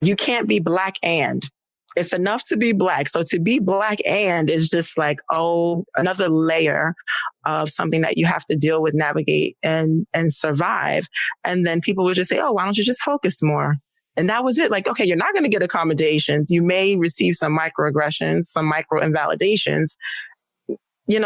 You can't be black and. It's enough to be black. So to be black and is just like, oh, another layer of something that you have to deal with, navigate and survive. And then people would just say, oh, why don't you just focus more? And that was it. Like, okay, you're not going to get accommodations. You may receive some microaggressions, some micro invalidations.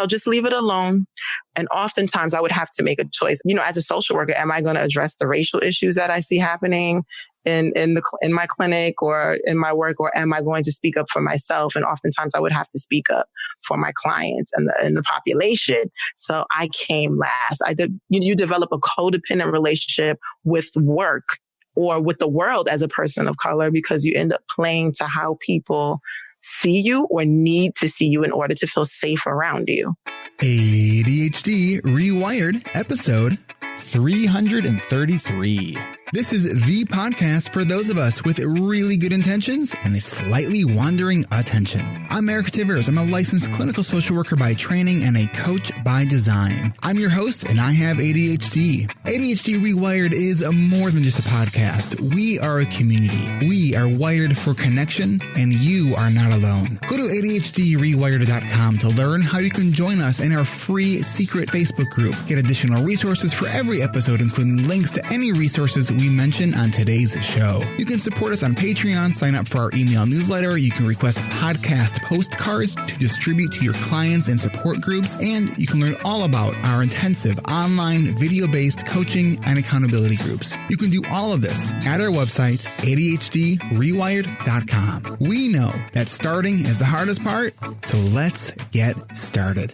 Just leave it alone. And oftentimes I would have to make a choice. As a social worker, am I going to address the racial issues that I see happening in my clinic or in my work, or am I going to speak up for myself? And oftentimes I would have to speak up for my clients and the population. So I came last. You develop a codependent relationship with work or with the world as a person of color, because you end up playing to how people see you or need to see you in order to feel safe around you. ADHD Rewired, episode 333. This is the podcast for those of us with really good intentions and a slightly wandering attention. I'm Eric Tivers. I'm a licensed clinical social worker by training and a coach by design. I'm your host, and I have ADHD. ADHD Rewired is more than just a podcast. We are a community. We are wired for connection, and you are not alone. Go to ADHDrewired.com to learn how you can join us in our free secret Facebook group. Get additional resources for every episode, including links to any resources we mention on today's show. You can support us on Patreon, sign up for our email newsletter. You can request podcast postcards to distribute to your clients and support groups, and you can learn all about our intensive online video-based coaching and accountability groups. You can do all of this at our website, ADHDrewired.com. We know that starting is the hardest part, so let's get started.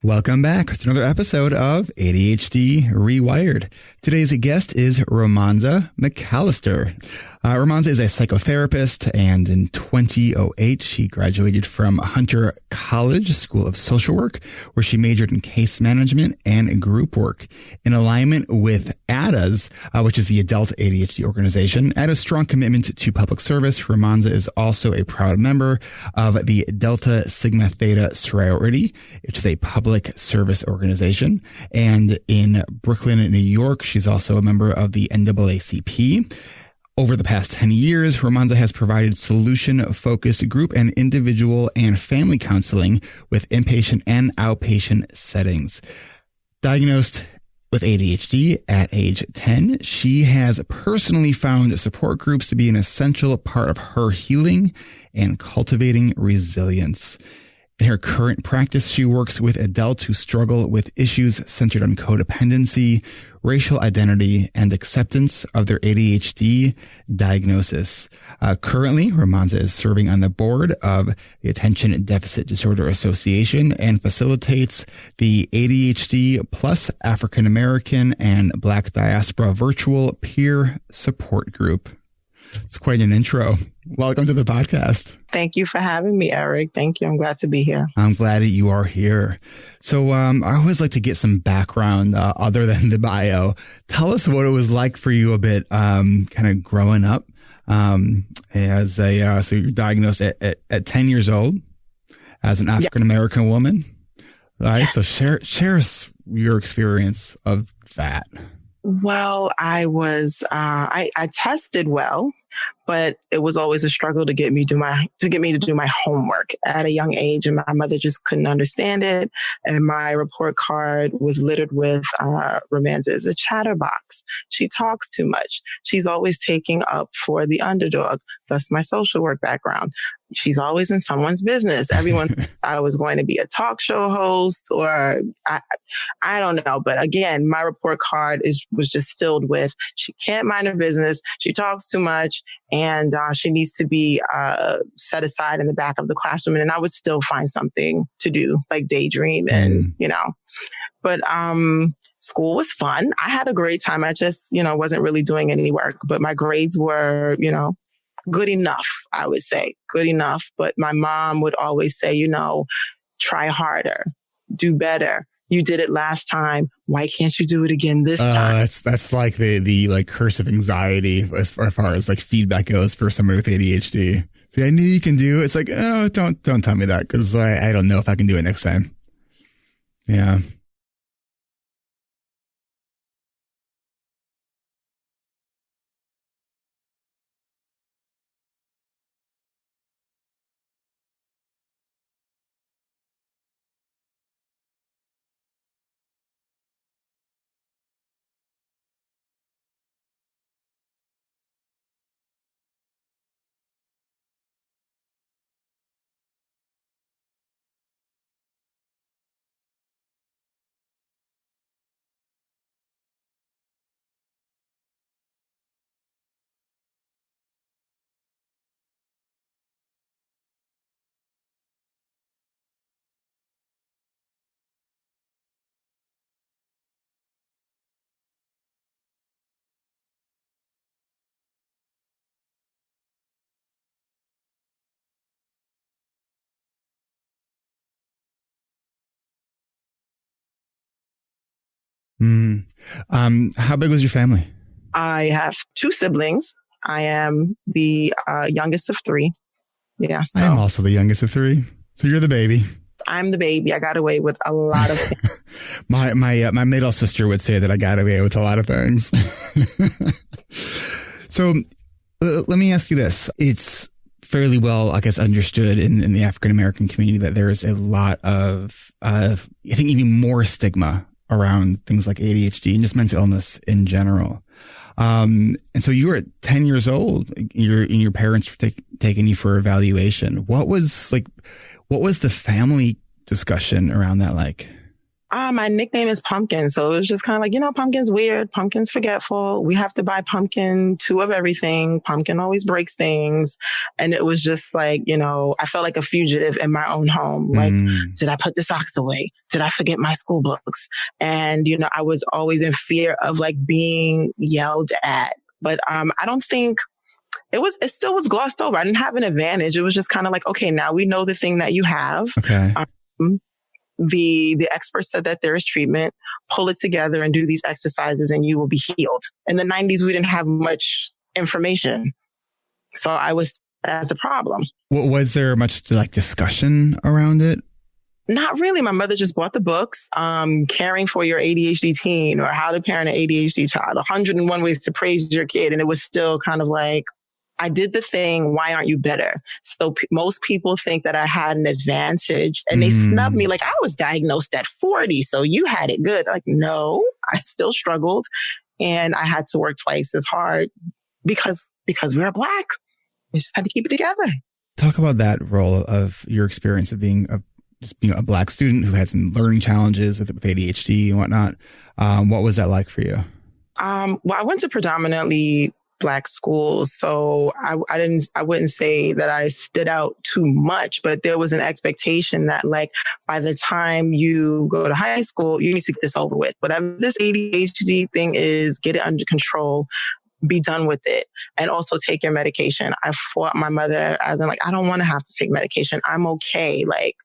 Welcome back to another episode of ADHD Rewired. Today's guest is Romanza McAllister. Romanza is a psychotherapist, and in 2008, she graduated from Hunter College School of Social Work, where she majored in case management and group work. In alignment with ADA's, which is the Adult ADHD Organization, ADA's strong commitment to public service, Romanza is also a proud member of the Delta Sigma Theta sorority, which is a public service organization. And in Brooklyn, New York, she's also a member of the NAACP. Over the past 10 years, Romanza has provided solution-focused group and individual and family counseling with inpatient and outpatient settings. Diagnosed with ADHD at age 10, she has personally found support groups to be an essential part of her healing and cultivating resilience. In her current practice, she works with adults who struggle with issues centered on codependency, racial identity, and acceptance of their ADHD diagnosis. Currently, Romanza is serving on the board of the Attention Deficit Disorder Association and facilitates the ADHD plus African American and Black Diaspora virtual peer support group. It's quite an intro. Welcome to the podcast. Thank you for having me, Eric. Thank you. I'm glad to be here. I'm glad that you are here. So I always like to get some background other than the bio. Tell us what it was like for you a bit, kind of growing up as a, so you're diagnosed at 10 years old as an African-American woman. All right. Yes. So share us your experience of that. Well, I tested well, but it was always a struggle to get me to do my homework at a young age, and my mother just couldn't understand it. And my report card was littered with Romanza is a chatterbox. She talks too much. She's always taking up for the underdog. That's my social work background. She's always in someone's business. Everyone thought I was going to be a talk show host, or I don't know. But again, my report card was just filled with she can't mind her business. She talks too much, and she needs to be set aside in the back of the classroom. And I would still find something to do, like daydream and, But school was fun. I had a great time. I just, wasn't really doing any work, but my grades were, good enough, I would say. Good enough. But my mom would always say, try harder, do better. You did it last time. Why can't you do it again this time? That's like the like curse of anxiety as far as like feedback goes for someone with ADHD. See, I knew you can do it. It's like, oh, don't tell me that, because I don't know if I can do it next time. Yeah. Mm. How big was your family? I have two siblings. I am the youngest of three. Yeah. So I am also the youngest of three. So you're the baby. I'm the baby. I got away with a lot of things. My middle sister would say that I got away with a lot of things. So let me ask you this. It's fairly well, I guess, understood in the African-American community that there is a lot of, I think, even more stigma around things like ADHD and just mental illness in general. And so you were at 10 years old, your parents were taking you for evaluation. What was the family discussion around that like? My nickname is Pumpkin. So it was just kind of like, Pumpkin's weird. Pumpkin's forgetful. We have to buy Pumpkin 2 of everything. Pumpkin always breaks things. And it was just like, I felt like a fugitive in my own home. Like, did I put the socks away? Did I forget my school books? And, I was always in fear of like being yelled at. But I don't think it still was glossed over. I didn't have an advantage. It was just kind of like, okay, now we know the thing that you have. Okay. The experts said that there is treatment. Pull it together and do these exercises and you will be healed. In the 90s, we didn't have much information. So I was as the problem. Was there much like discussion around it? Not really. My mother just bought the books, Caring for Your ADHD Teen or How to Parent an ADHD Child, 101 Ways to Praise Your Kid. And it was still kind of like, I did the thing. Why aren't you better? So most people think that I had an advantage and they snub me like I was diagnosed at 40. So you had it good. Like, no, I still struggled and I had to work twice as hard because we were Black. We just had to keep it together. Talk about that role of your experience of being a Black student who had some learning challenges with ADHD and whatnot. What was that like for you? Well, I went to predominantly Black schools. So I wouldn't say that I stood out too much, but there was an expectation that like by the time you go to high school, you need to get this over with. Whatever this ADHD thing is, get it under control, be done with it, and also take your medication. I fought my mother as in like, I don't want to have to take medication. I'm okay. Like,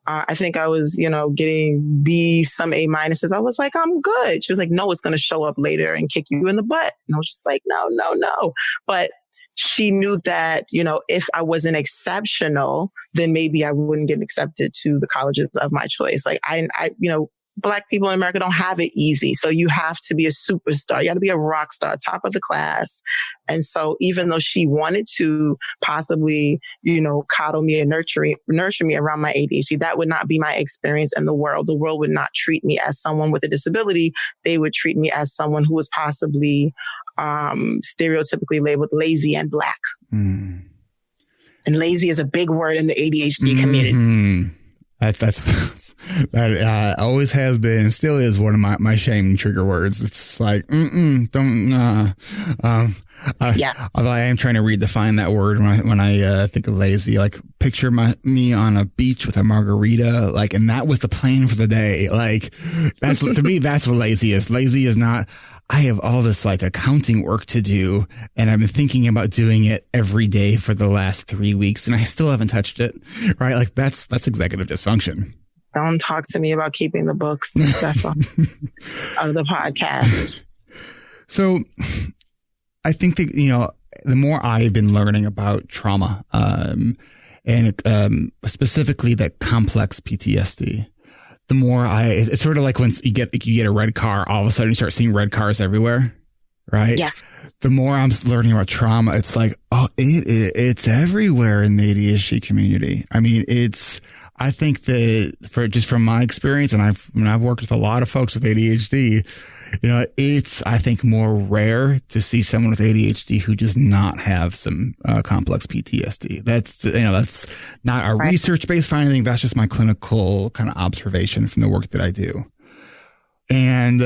I think I was, getting B, some A minuses. I was like, I'm good. She was like, no, it's going to show up later and kick you in the butt. And I was just like, no. But she knew that, if I wasn't exceptional, then maybe I wouldn't get accepted to the colleges of my choice. Like Black people in America don't have it easy. So you have to be a superstar. You got to be a rock star, top of the class. And so even though she wanted to possibly, coddle me and nurture me around my ADHD, that would not be my experience in the world. The world would not treat me as someone with a disability. They would treat me as someone who was possibly stereotypically labeled lazy and Black. And lazy is a big word in the ADHD community. That always has been and still is one of my shame trigger words. It's like, don't, yeah. Although I am trying to redefine that word when I think of lazy, like picture me on a beach with a margarita, like, and that was the plan for the day. Like that's to me, that's what lazy is. Lazy is not, I have all this like accounting work to do and I've been thinking about doing it every day for the last 3 weeks and I still haven't touched it. Right. Like that's executive dysfunction. Don't talk to me about keeping the books. That's all of the podcast. So I think that, the more I've been learning about trauma, and specifically that complex PTSD, the more it's sort of like when you get a red car, all of a sudden you start seeing red cars everywhere. Right. Yes. The more I'm learning about trauma, it's like, oh, it's everywhere in the ADHD community. I mean, I think that from my experience, and I've worked with a lot of folks with ADHD, it's, I think, more rare to see someone with ADHD who does not have some complex PTSD. That's not a research-based finding. That's just my clinical kind of observation from the work that I do. And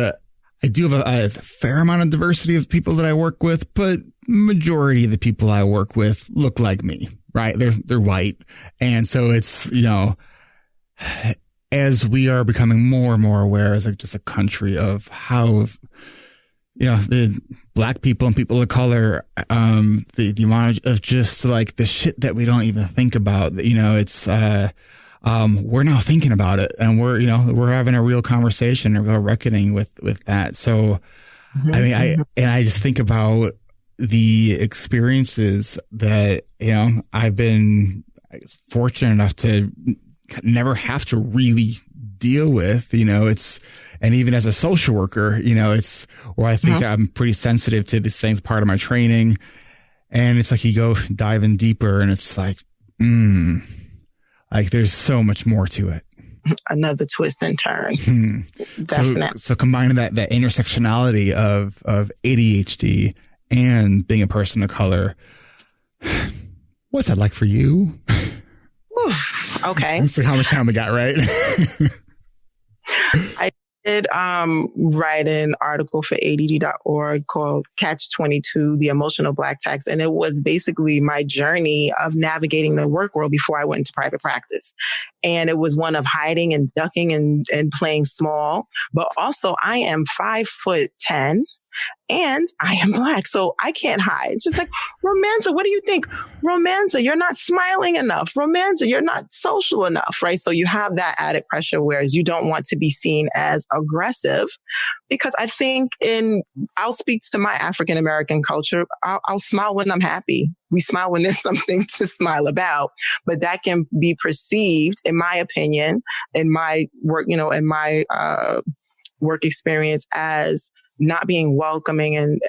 I do have a fair amount of diversity of people that I work with, but majority of the people I work with look like me, right? They're white. And so it's, as we are becoming more and more aware as just a country of how, the Black people and people of color, the amount of just like the shit that we don't even think about, it's, we're now thinking about it, and we're having a real conversation, a real reckoning with that. So, I mean, I just think about the experiences that, I've been fortunate enough to never have to really deal with, and even as a social worker, it's where I think I'm pretty sensitive to these things, part of my training. And it's like you go diving deeper and it's like, like there's so much more to it. Another twist and turn. Definitely. So combining that intersectionality of ADHD and being a person of color, what's that like for you? Oof, okay. It's like how much time we got, right? I did write an article for ADD.org called Catch 22, The Emotional Black Tax. And it was basically my journey of navigating the work world before I went into private practice. And it was one of hiding and ducking and playing small. But also I am 5'10" and I am Black, so I can't hide. It's just like, Romanza, what do you think? Romanza, you're not smiling enough. Romanza, you're not social enough, right? So you have that added pressure, whereas you don't want to be seen as aggressive. Because I think I'll speak to my African-American culture. I'll smile when I'm happy. We smile when there's something to smile about, but that can be perceived, in my opinion, in my work, in my work experience, as not being welcoming and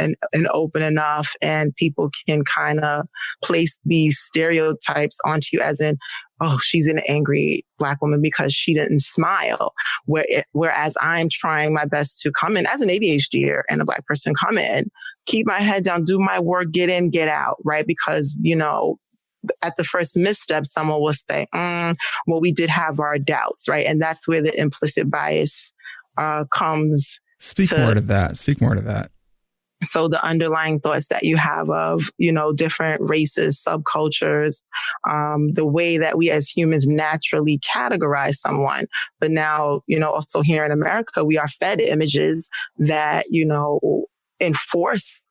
open enough. And people can kind of place these stereotypes onto you as in, oh, she's an angry Black woman because she didn't smile. Whereas I'm trying my best to come in as an ADHDer and a Black person, come in, keep my head down, do my work, get in, get out, right? Because, at the first misstep, someone will say, well, we did have our doubts, right? And that's where the implicit bias comes. Speak more to that. So the underlying thoughts that you have of, different races, subcultures, the way that we as humans naturally categorize someone. But now, also here in America, we are fed images that, reinforce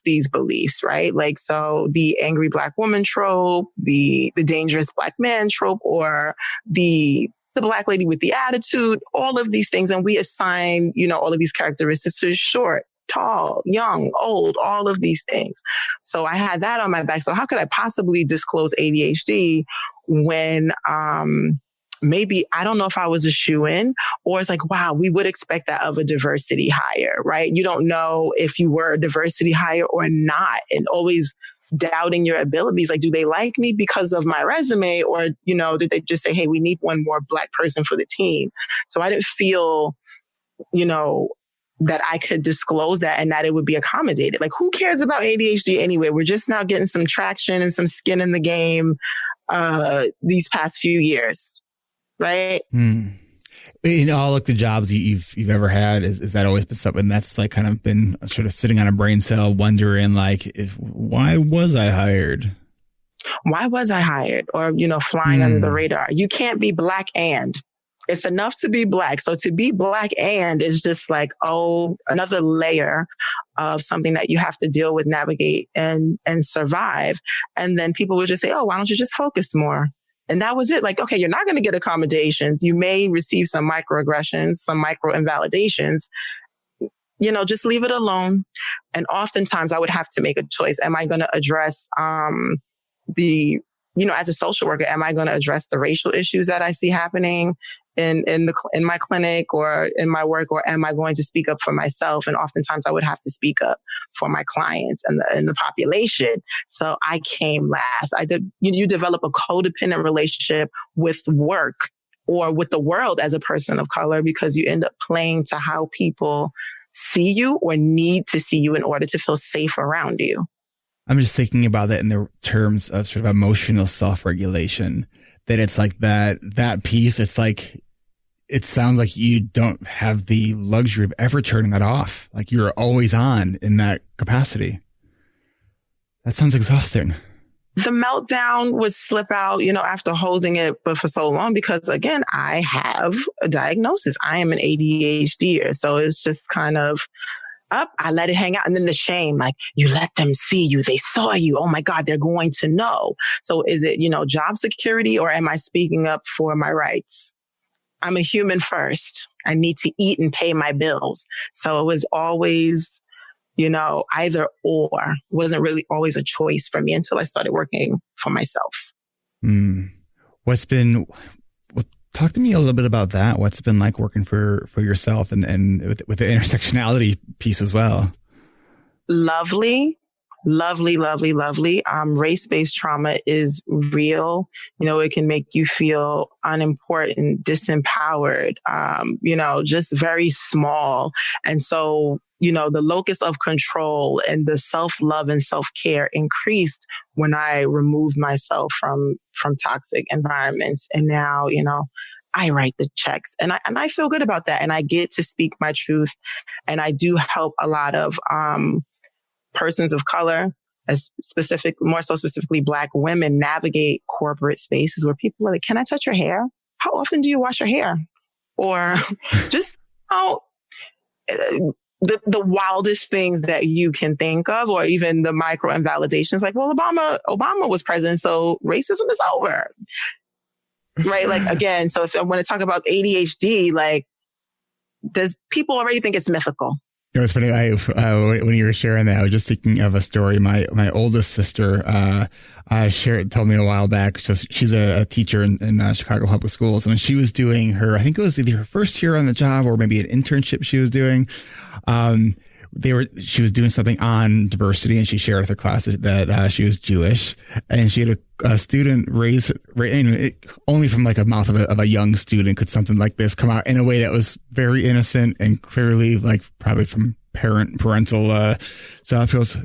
these beliefs, right? Like, so the angry Black woman trope, the dangerous Black man trope, or the Black lady with the attitude, all of these things. And we assign, all of these characteristics to short, tall, young, old, all of these things. So I had that on my back. So how could I possibly disclose ADHD when, maybe, I don't know if I was a shoo-in, or it's like, wow, we would expect that of a diversity hire, right? You don't know if you were a diversity hire or not, and always doubting your abilities. Like, do they like me because of my resume? Or, did they just say, hey, we need one more Black person for the team? So I didn't feel, that I could disclose that and that it would be accommodated. Like, who cares about ADHD anyway? We're just now getting some traction and some skin in the game these past few years, right? In all like the jobs you've ever had, is that always been something that's like kind of been sort of sitting on a brain cell, wondering like, why was I hired? Why was I hired? Or, flying under the radar. You can't be Black and. It's enough to be Black. So to be Black and is just like, another layer of something that you have to deal with, navigate, and survive. And then people would just say, why don't you just focus more? And that was it. Like, okay, you're not going to get accommodations. You may receive some microaggressions, some micro invalidations. Just leave it alone. And oftentimes I would have to make a choice. Am I going to address as a social worker, am I going to address the racial issues that I see happening in my clinic or in my work, or am I going to speak up for myself? And oftentimes I would have to speak up for my clients and the population. So I came last. You develop a codependent relationship with work or with the world as a person of color, because you end up playing to how people see you or need to see you in order to feel safe around you. I'm just thinking about that in the terms of sort of emotional self-regulation, that it's like that piece. It's like, it sounds like you don't have the luxury of ever turning that off. Like you're always on in that capacity. That sounds exhausting. The meltdown would slip out, after holding it but for so long, because again, I have a diagnosis. I am an ADHDer. So it's just kind of, up, I let it hang out. And then the shame, like, you let them see you. They saw you. Oh my God, they're going to know. So is it, job security, or am I speaking up for my rights? I'm a human first. I need to eat and pay my bills. So it was always, either or. It wasn't really always a choice for me until I started working for myself. Talk to me a little bit about that. What's it been like working for yourself and with the intersectionality piece as well? Lovely. Race-based trauma is real. It can make you feel unimportant, disempowered, just very small. And so, the locus of control and the self-love and self-care increased when I removed myself from toxic environments. And now, I write the checks and I feel good about that. And I get to speak my truth. And I do help a lot of, persons of color, more so specifically Black women, navigate corporate spaces where people are like, can I touch your hair? How often do you wash your hair? Or just the wildest things that you can think of, or even the micro invalidations like, well, Obama was president, so racism is over. Right? Like, again, so if I want to talk about ADHD, like, does people already think it's mythical? It's funny. When you were sharing that, I was just thinking of a story. My oldest sister told me a while back. So she's a teacher in Chicago public schools, and when she was doing I think it was either her first year on the job or maybe an internship she was doing. She was doing something on diversity, and she shared with her class that she was Jewish, and she had a student raise only from like a mouth of a young student could something like this come out in a way that was very innocent and clearly like probably from parental stuff. He goes,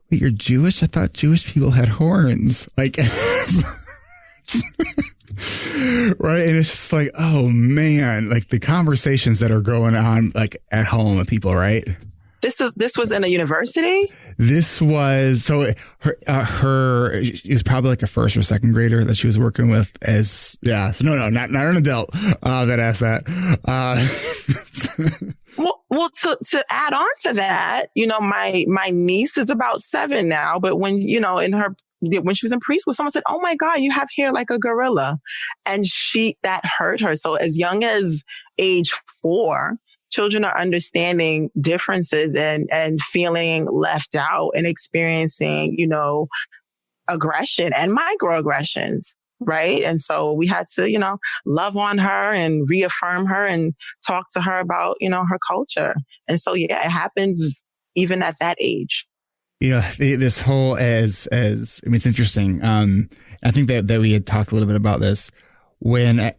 "Wait, you're Jewish? I thought Jewish people had horns." Like, right. And it's just like, oh man, like the conversations that are going on like at home with people, right? This was in a university? This was, so her she was probably like a first or second grader that she was working with so no, not an adult, that asked that. Well, to add on to that, my niece is about 7 now, but when she was in preschool, someone said, "Oh my God, you have hair like a gorilla." And that hurt her. So as young as age 4, children are understanding differences and feeling left out and experiencing, aggression and microaggressions, right? And so we had to, love on her and reaffirm her and talk to her about, her culture. And so, yeah, it happens even at that age. This whole it's interesting. I think that we had talked a little bit about this. When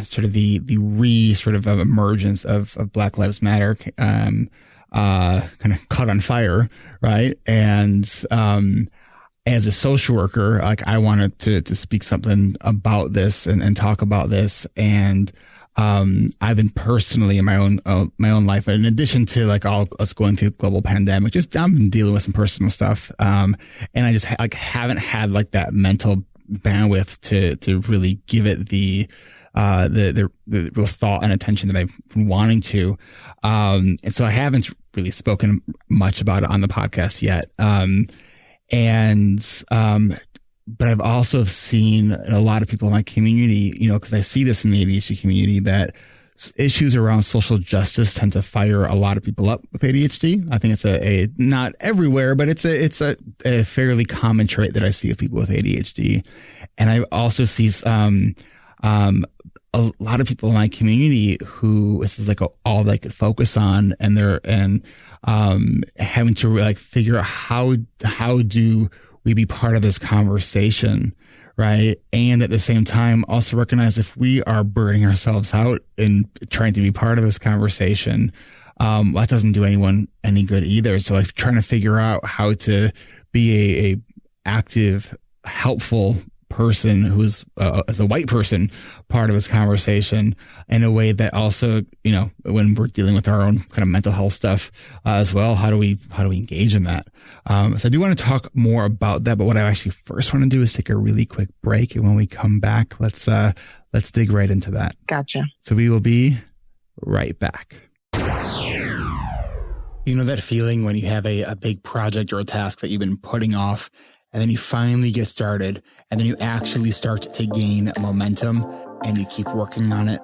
sort of the emergence of Black Lives Matter kind of caught on fire, right? And as a social worker, like I wanted to speak something about this and talk about this. And I've been personally in my own life, in addition to like all us going through global pandemic, I've been dealing with some personal stuff, and I just haven't had like that mental bandwidth to really give it the real thought and attention that I've been wanting to. And so I haven't really spoken much about it on the podcast yet. But I've also seen a lot of people in my community, because I see this in the ADHD community, that issues around social justice tend to fire a lot of people up with ADHD. I think it's a not everywhere, but it's a fairly common trait that I see with people with ADHD. And I also see a lot of people in my community who this is like all they could focus on, and they're having to like figure out how do we be part of this conversation. Right. And at the same time, also recognize if we are burning ourselves out in trying to be part of this conversation, that doesn't do anyone any good either. So like trying to figure out how to be a active, helpful person who's as a white person part of this conversation in a way that also, when we're dealing with our own kind of mental health stuff as well, how do we engage in that? So I do want to talk more about that, but what I actually first want to do is take a really quick break. And when we come back, let's dig right into that. Gotcha. So we will be right back. You know that feeling when you have a big project or a task that you've been putting off, and then you finally get started, and then you actually start to gain momentum, and you keep working on it,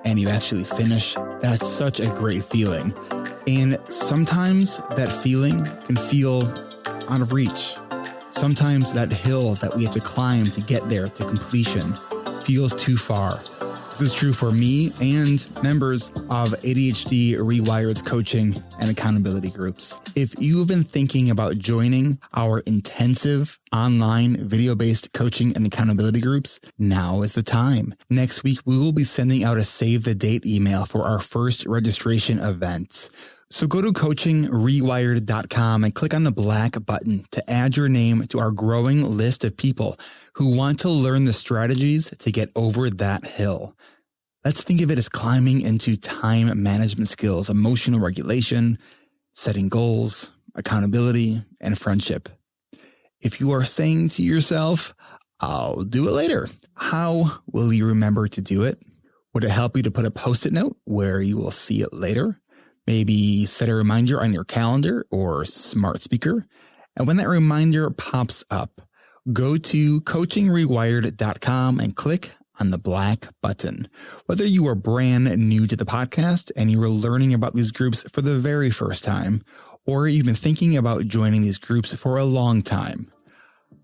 and you actually finish? That's such a great feeling. And sometimes that feeling can feel out of reach. Sometimes that hill that we have to climb to get there to completion feels too far. This is true for me and members of ADHD reWired's coaching and accountability groups. If you've been thinking about joining our intensive online video-based coaching and accountability groups, now is the time. Next week, we will be sending out a save the date email for our first registration event. So go to coachingrewired.com and click on the black button to add your name to our growing list of people who want to learn the strategies to get over that hill. Let's think of it as climbing into time management skills, emotional regulation, setting goals, accountability, and friendship. If you are saying to yourself, I'll do it later, how will you remember to do it? Would it help you to put a Post-it note where you will see it later? Maybe set a reminder on your calendar or smart speaker. And when that reminder pops up, go to coachingrewired.com and click on the black button. Whether you are brand new to the podcast and you are learning about these groups for the very first time, or you've been thinking about joining these groups for a long time,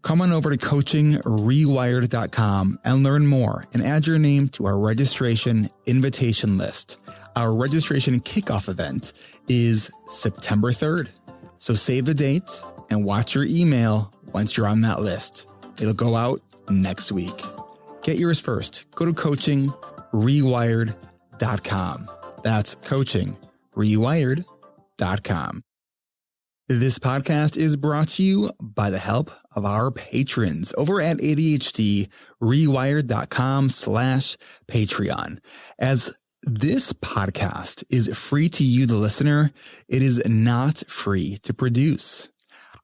come on over to coachingrewired.com and learn more and add your name to our registration invitation list. Our registration kickoff event is September 3rd. So save the date and watch your email once you're on that list. It'll go out next week. Get yours first. Go to coachingrewired.com. That's coachingrewired.com. This podcast is brought to you by the help of our patrons over at ADHDrewired.com/Patreon. As this podcast is free to you, the listener, it is not free to produce.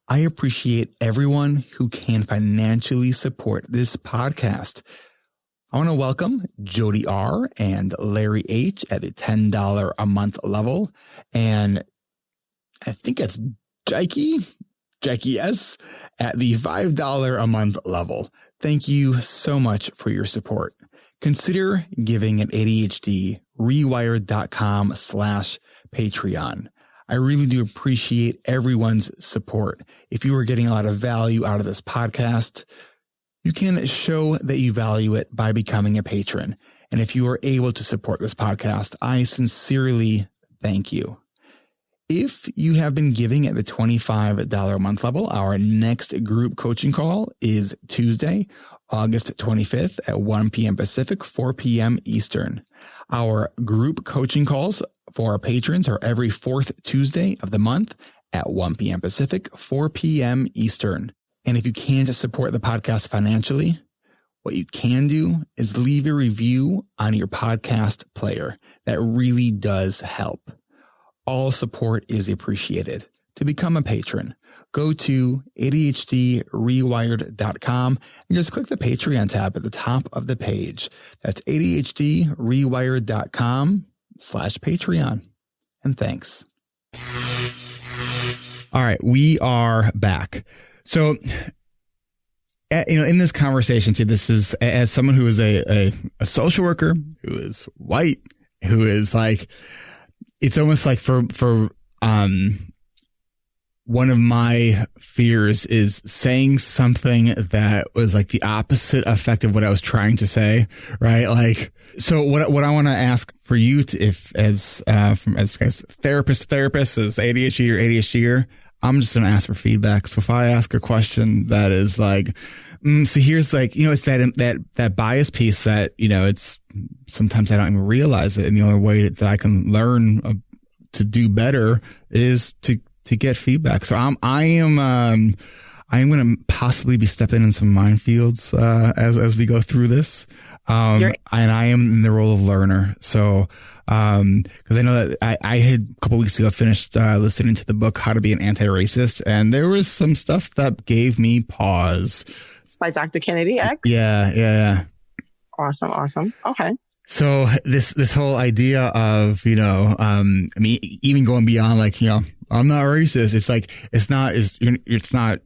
I appreciate everyone who can financially support this podcast. I want to welcome Jody R. and Larry H. at the $10 a month level. And I think it's Jackie S. at the $5 a month level. Thank you so much for your support. Consider giving at ADHDrewired.com/Patreon. I really do appreciate everyone's support. If you are getting a lot of value out of this podcast, you can show that you value it by becoming a patron. And if you are able to support this podcast, I sincerely thank you. If you have been giving at the $25 a month level, our next group coaching call is Tuesday, August 25th at 1 p.m. Pacific, 4 p.m. Eastern. Our group coaching calls for our patrons are every fourth Tuesday of the month at 1 p.m. Pacific, 4 p.m. Eastern. And if you can't support the podcast financially, what you can do is leave a review on your podcast player. That really does help. All support is appreciated. To become a patron, go to ADHDrewired.com and just click the Patreon tab at the top of the page. That's ADHDrewired.com/Patreon. And thanks. All right, we are back. So, in this conversation, too, this is as someone who is a social worker, who is white, who is like, it's almost like for one of my fears is saying something that was like the opposite effect of what I was trying to say, right? Like, so what I want to ask for you to, if as therapist, as ADHD or ADHDer, I'm just going to ask for feedback. So if I ask a question that is like, so here's like, it's that bias piece that, it's sometimes I don't even realize it. And the only way that I can learn to do better is to get feedback. So I am going to possibly be stepping in some minefields, as we go through this. And I am in the role of learner. So, cause I know that I had a couple weeks ago finished, listening to the book, How to Be an Anti-Racist. And there was some stuff that gave me pause. It's by Dr. Kennedy X. Yeah. Awesome. Okay. So this whole idea of, I mean, even going beyond like, I'm not racist. It's like,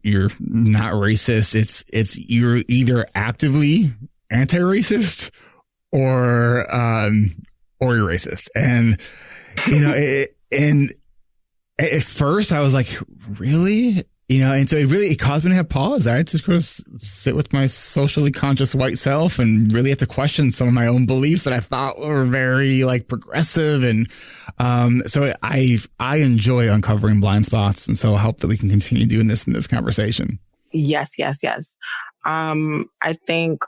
you're not racist. It's you're either actively anti-racist or you're racist. And, and at first I was like, really? And so it caused me to have pause. I had to just sit with my socially conscious white self and really have to question some of my own beliefs that I thought were very like progressive. And, so I enjoy uncovering blind spots. And so I hope that we can continue doing this in this conversation. Yes. I think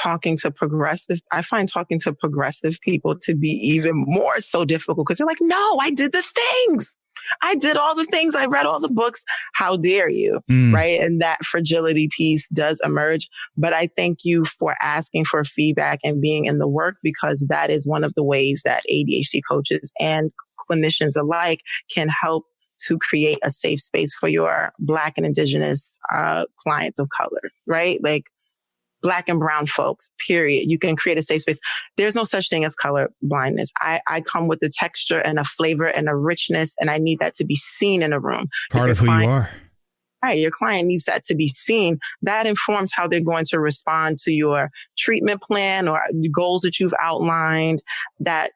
I find talking to progressive people to be even more so difficult because they're like, no, I did the things. I did all the things. I read all the books. How dare you? Right. And that fragility piece does emerge. But I thank you for asking for feedback and being in the work, because that is one of the ways that ADHD coaches and clinicians alike can help to create a safe space for your Black and Indigenous clients of color, right? Like Black and brown folks, period. You can create a safe space. There's no such thing as color blindness. I come with a texture and a flavor and a richness, and I need that to be seen in a room. Part of who you are. Right. Your client needs that to be seen. That informs how they're going to respond to your treatment plan or goals that you've outlined. That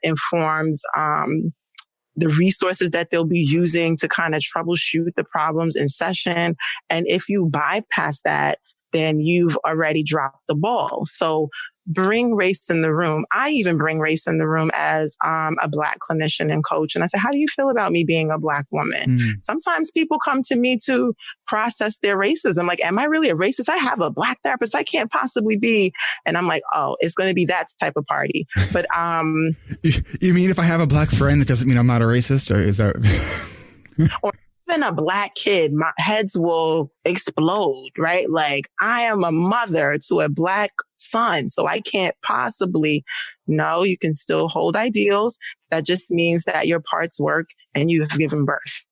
informs the resources that they'll be using to kind of troubleshoot the problems in session. And if you bypass that, then you've already dropped the ball. So bring race in the room. I even bring race in the room as a Black clinician and coach. And I say, how do you feel about me being a Black woman? Sometimes people come to me to process their racism. Like, am I really a racist? I have a Black therapist. I can't possibly be. And I'm like, oh, it's going to be that type of party. But you mean if I have a Black friend, that doesn't mean I'm not a racist? Or is that... or even a Black kid, my heads will explode, right? Like, I am a mother to a Black son, so I can't possibly. No, you can still hold ideals. That just means that your parts work and you have given birth.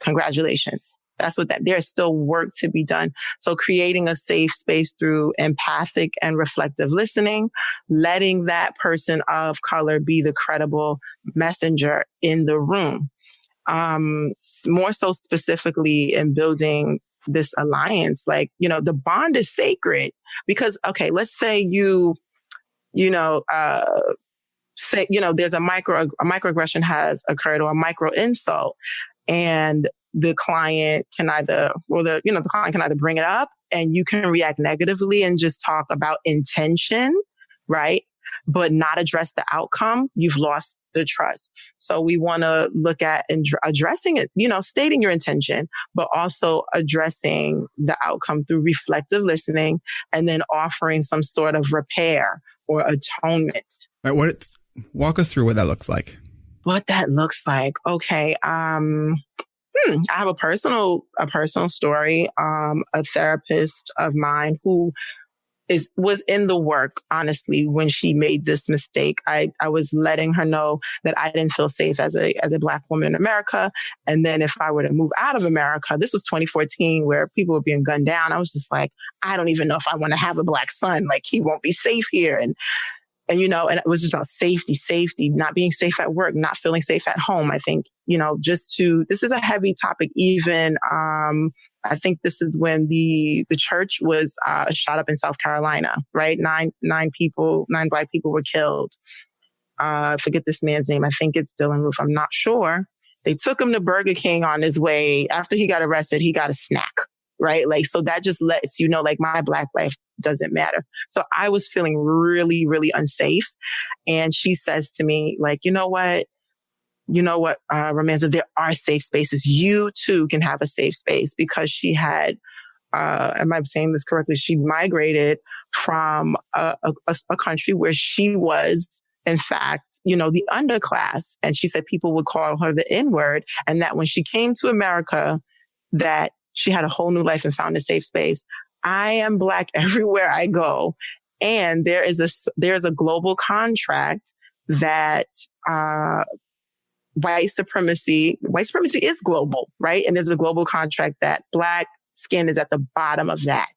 Congratulations. That's what there's still work to be done. So creating a safe space through empathic and reflective listening, letting that person of color be the credible messenger in the room. More so specifically in building this alliance, like, the bond is sacred because, okay, let's say there's a microaggression has occurred or a micro insult, and the client can either bring it up and you can react negatively and just talk about intention, right? But not address the outcome. You've lost the trust. So we want to look at addressing it, stating your intention, but also addressing the outcome through reflective listening and then offering some sort of repair or atonement. All right, walk us through what that looks like. What that looks like. Okay. I have a personal story. A therapist of mine who was in the work, honestly, when she made this mistake. I was letting her know that I didn't feel safe as a Black woman in America. And then if I were to move out of America, this was 2014 where people were being gunned down. I was just like, I don't even know if I want to have a Black son. Like, he won't be safe here. And it was just about safety, not being safe at work, not feeling safe at home. I think, this is a heavy topic. Even, I think this is when the church was shot up in South Carolina, right? Nine Black people were killed. I forget this man's name. I think it's Dylan Roof. I'm not sure. They took him to Burger King on his way. After he got arrested, he got a snack, right? Like, so that just lets you know, like, my Black life doesn't matter. So I was feeling really, really unsafe. And she says to me, like, you know what, Romanza, there are safe spaces. You too can have a safe space, because she had, am I saying this correctly? She migrated from a country where she was, in fact, the underclass. And she said people would call her the N-word, and that when she came to America, that she had a whole new life and found a safe space. I am Black everywhere I go. And there's a global contract that, white supremacy is global, right? And there's a global contract that Black skin is at the bottom of that.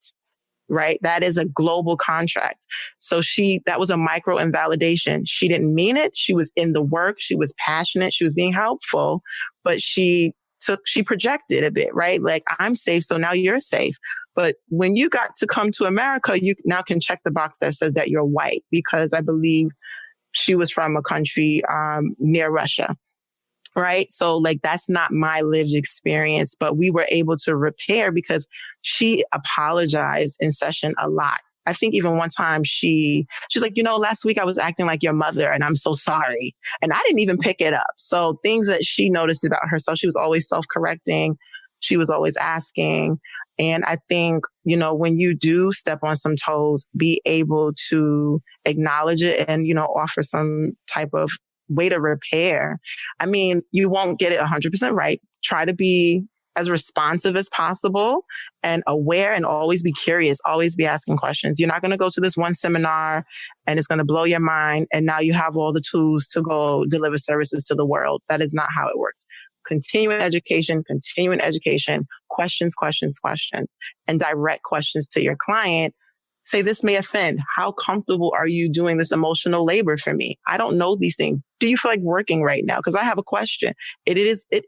right? That is a global contract. So that was a micro invalidation. She didn't mean it. She was in the work. She was passionate. She was being helpful, but she projected a bit, right? Like, I'm safe, so now you're safe. But when you got to come to America, you now can check the box that says that you're white, because I believe she was from a country near Russia. Right. So like, that's not my lived experience, but we were able to repair because she apologized in session a lot. I think even one time she's like, last week I was acting like your mother and I'm so sorry. And I didn't even pick it up. So things that she noticed about herself, she was always self-correcting. She was always asking. And I think, when you do step on some toes, be able to acknowledge it and, offer some type of way to repair. I mean, you won't get it 100% right. Try to be as responsive as possible and aware, and always be curious, always be asking questions. You're not going to go to this one seminar and it's going to blow your mind, and now you have all the tools to go deliver services to the world. That is not how it works. Continuing education, questions, and direct questions to your client. Say, this may offend. How comfortable are you doing this emotional labor for me? I don't know these things. Do you feel like working right now? Because I have a question. It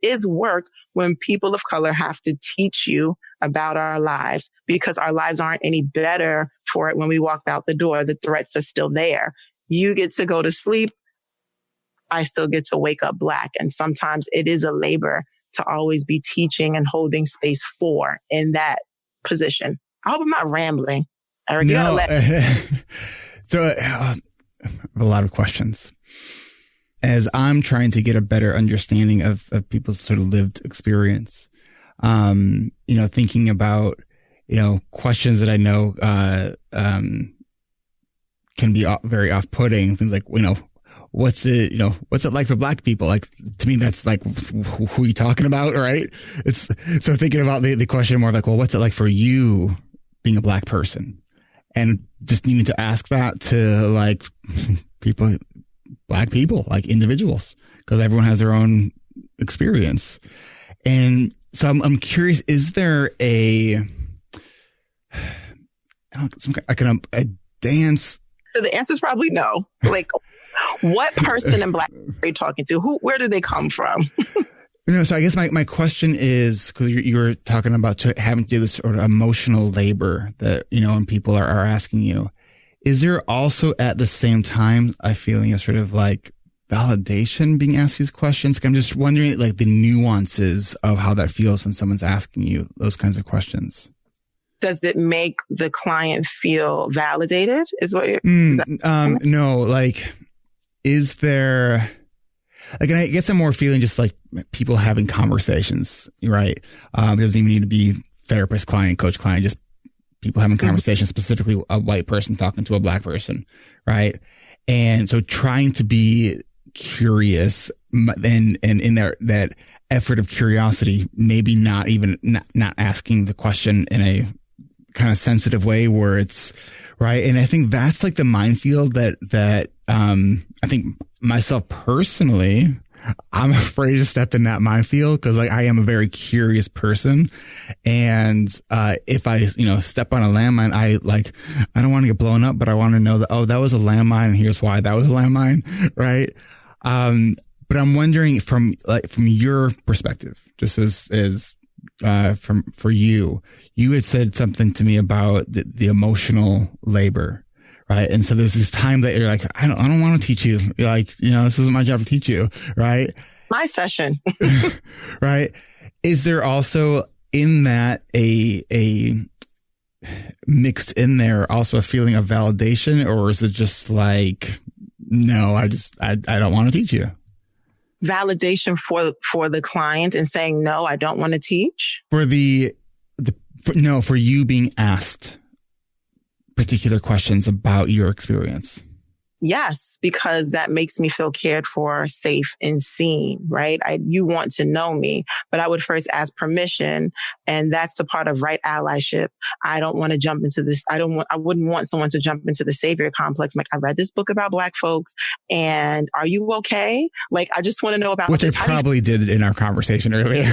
is work when people of color have to teach you about our lives, because our lives aren't any better for it when we walk out the door. The threats are still there. You get to go to sleep. I still get to wake up Black. And sometimes it is a labor to always be teaching and holding space for in that position. I hope I'm not rambling. Eric, no. So I have a lot of questions. As I'm trying to get a better understanding of people's sort of lived experience, thinking about, questions that I know can be very off-putting. Things like, what's it like for Black people? Like, to me, that's like, who are you talking about? Right. It's so thinking about the question more like, well, what's it like for you being a Black person? And just needing to ask that to like people, Black people, like individuals, because everyone has their own experience. And so I'm curious, is there a dance? So the answer is probably no. Like, what person in Black are you talking to? Where do they come from? So I guess my question is, because you were talking about having to do this sort of emotional labor that, and people are asking you, is there also at the same time a feeling of sort of like validation being asked these questions? I'm just wondering like the nuances of how that feels when someone's asking you those kinds of questions. Does it make the client feel validated? Is what you're no, like, is there... Like, and I guess I'm more feeling just like people having conversations, right? It doesn't even need to be therapist, client, coach, client, just people having conversations, specifically a white person talking to a Black person, right? And so trying to be curious and in that effort of curiosity, maybe not asking the question in a kind of sensitive way where it's right. And I think that's like the minefield that I think myself personally, I'm afraid to step in that minefield because like I am a very curious person. And if I, step on a landmine, I don't want to get blown up, but I want to know that, that was a landmine and here's why that was a landmine. Right. But I'm wondering from your perspective, just as for you had said something to me about the emotional labor. Right. And so there's this time that you're like, I don't want to teach you. You're like, this isn't my job to teach you. Right. My session. Right. Is there also in that a mixed in there also a feeling of validation, or is it just like, no, I don't want to teach you? Validation for the client and saying, no, I don't want to teach? For for you being asked particular questions about your experience. Yes, because that makes me feel cared for, safe, and seen, right? You want to know me, but I would first ask permission. And that's the part of right allyship. I don't want to jump into this. I wouldn't want someone to jump into the savior complex. Like, I read this book about Black folks and are you okay? Like, I just want to know about which this. I probably did in our conversation earlier.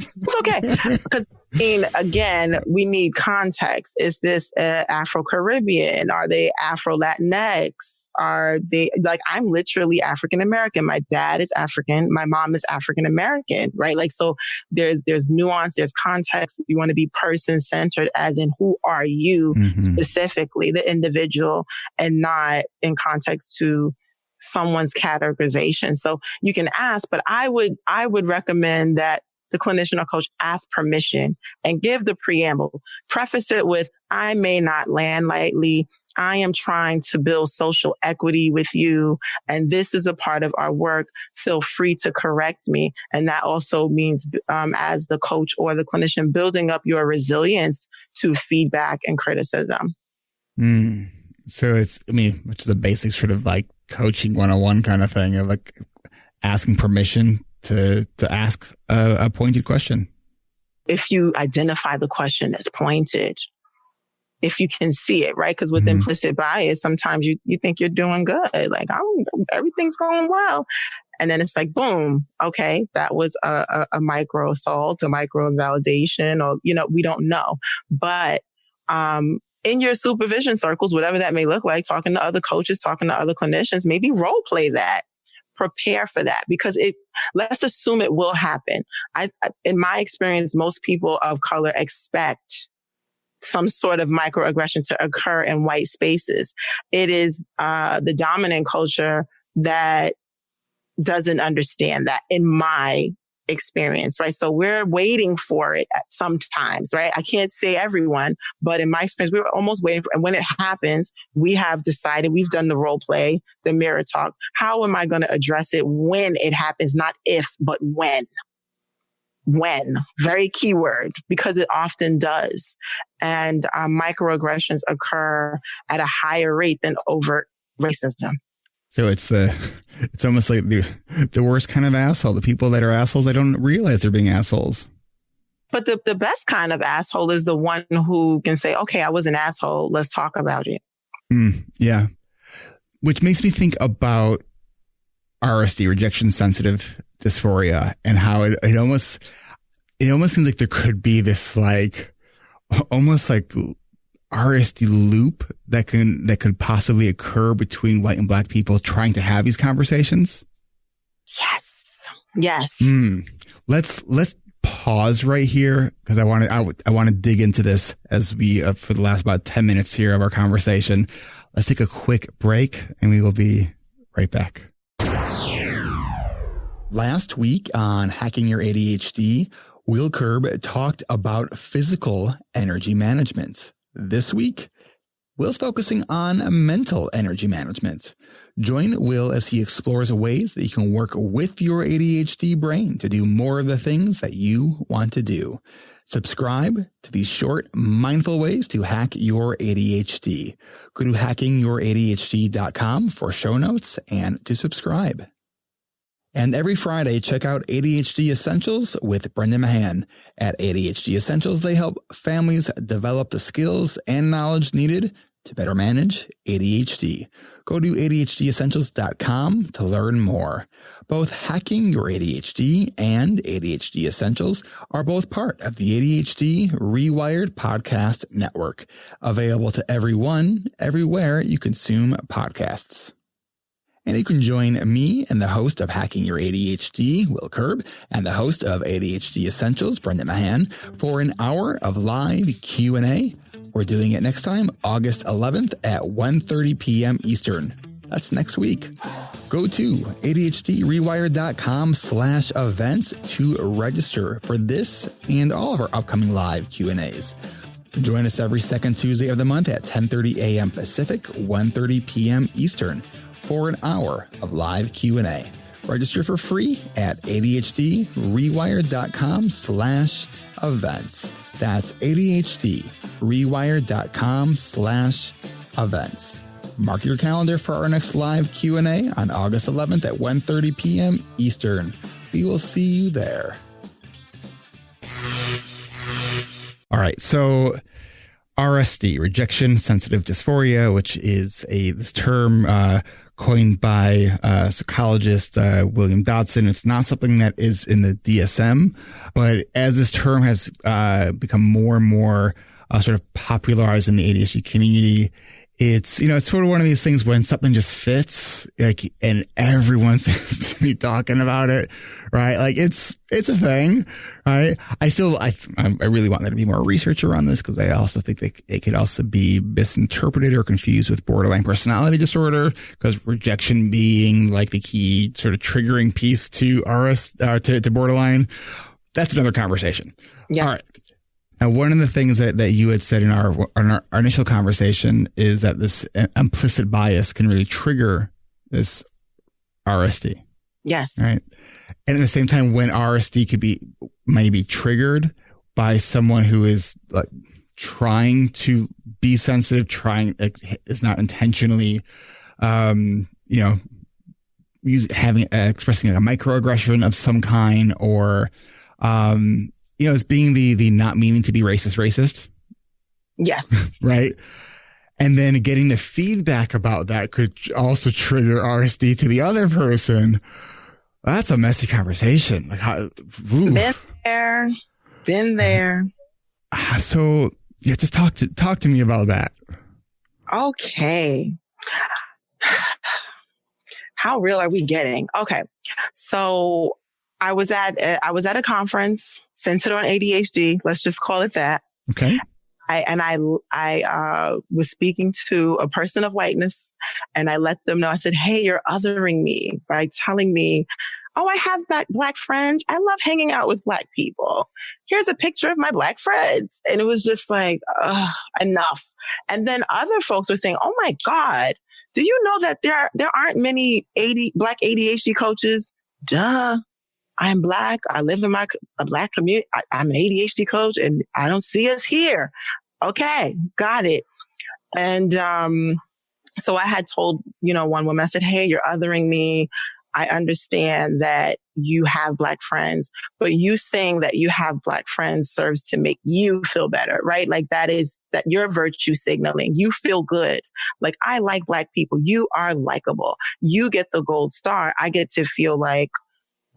It's okay. Because mean, again, we need context. Is this Afro-Caribbean? Are they Afro-Latinx? Are they like, I'm literally African American. My dad is African. My mom is African American, right? Like, so there's nuance, there's context. You want to be person centered, as in who are you specifically, the individual, and not in context to someone's categorization. So you can ask, but I would recommend that the clinician or coach ask permission and give the preamble. Preface it with, I may not land lightly. I am trying to build social equity with you, and this is a part of our work. Feel free to correct me. And that also means, as the coach or the clinician, building up your resilience to feedback and criticism. So it's, I mean, which is a basic sort of like coaching 101 kind of thing of like asking permission to ask a pointed question. If you identify the question as pointed, if you can see it, right? Because with implicit bias, sometimes you think you're doing good. Like, everything's going well. And then it's like, boom, okay, that was a micro assault, a micro invalidation, or, we don't know. But in your supervision circles, whatever that may look like, talking to other coaches, talking to other clinicians, maybe role play that. Prepare for that, because let's assume it will happen. In my experience, most people of color expect some sort of microaggression to occur in white spaces. It is the dominant culture that doesn't understand that, in my experience, right? So we're waiting for it at sometimes, right? I can't say everyone, but in my experience, we were almost waiting for, and when it happens, we have decided, we've done the role play, the mirror talk. How am I going to address it when it happens? Not if, but when. When, very key word, because it often does. And microaggressions occur at a higher rate than overt racism. So it's almost like the worst kind of asshole. The people that are assholes, they don't realize they're being assholes. But the best kind of asshole is the one who can say, okay, I was an asshole. Let's talk about it. Yeah. Which makes me think about RSD, rejection sensitive dysphoria, and how it almost seems like there could be this like almost like RSD loop that could possibly occur between white and black people trying to have these conversations. Yes. Let's pause right here, because I want to dig into this as we for the last about 10 minutes here of our conversation. Let's take a quick break and we will be right back. Last week on Hacking Your ADHD, Will Kerb talked about physical energy management. This week, Will's focusing on mental energy management. Join Will as he explores ways that you can work with your ADHD brain to do more of the things that you want to do. Subscribe to these short, mindful ways to hack your ADHD. Go to hackingYourADHD.com for show notes and to subscribe. And every Friday, check out ADHD Essentials with Brendan Mahan. At ADHD Essentials, they help families develop the skills and knowledge needed to better manage ADHD. Go to ADHDessentials.com to learn more. Both Hacking Your ADHD and ADHD Essentials are both part of the ADHD reWired podcast network, available to everyone, everywhere you consume podcasts. And you can join me and the host of Hacking Your ADHD, Will Kerb, and the host of ADHD Essentials, Brendan Mahan, for an hour of live Q&A. We're doing it next time, August 11th at 1:30 p.m. Eastern. That's next week. Go to ADHDrewired.com/events to register for this and all of our upcoming live Q&As. Join us every second Tuesday of the month at 10:30 a.m. Pacific, 1:30 p.m. Eastern for an hour of live Q&A. Register for free at ADHDrewired.com/events. That's ADHDrewired.com/events. Mark your calendar for our next live Q&A on August 11th at 1:30 p.m. Eastern. We will see you there. All right, so RSD, rejection sensitive dysphoria, which is this term coined by psychologist William Dodson. It's not something that is in the DSM, but as this term has become more and more sort of popularized in the ADHD community, it's, it's sort of one of these things when something just fits, like, and everyone seems to be talking about it, right? Like it's a thing, right? I really want there to be more research around this because I also think that it could also be misinterpreted or confused with borderline personality disorder, because rejection being like the key sort of triggering piece to to borderline. That's another conversation. Yeah. All right. Now, one of the things that you had said in our initial conversation is that this implicit bias can really trigger this RSD. Yes. Right. And at the same time, when RSD may be triggered by someone who is like trying to be sensitive, is not intentionally, expressing like a microaggression of some kind, or, as being the not meaning to be racist. Yes. Right. And then getting the feedback about that could also trigger RSD to the other person. That's a messy conversation. Like, Been there. So yeah, just talk to me about that. Okay. How real are we getting? Okay. So I was at a conference centered on ADHD. Let's just call it that. Okay. I was speaking to a person of whiteness, and I let them know, I said, hey, you're othering me by telling me, oh, I have black friends. I love hanging out with black people. Here's a picture of my black friends. And it was just like, enough. And then other folks were saying, oh my God, do you know that there aren't many black ADHD coaches? Duh. I'm black. I live in a black community. I'm an ADHD coach, and I don't see us here. Okay, got it. And so I had told, one woman, I said, hey, you're othering me. I understand that you have black friends, but you saying that you have black friends serves to make you feel better, right? Like that you're virtue signaling. You feel good. Like, I like black people. You are likable. You get the gold star. I get to feel like,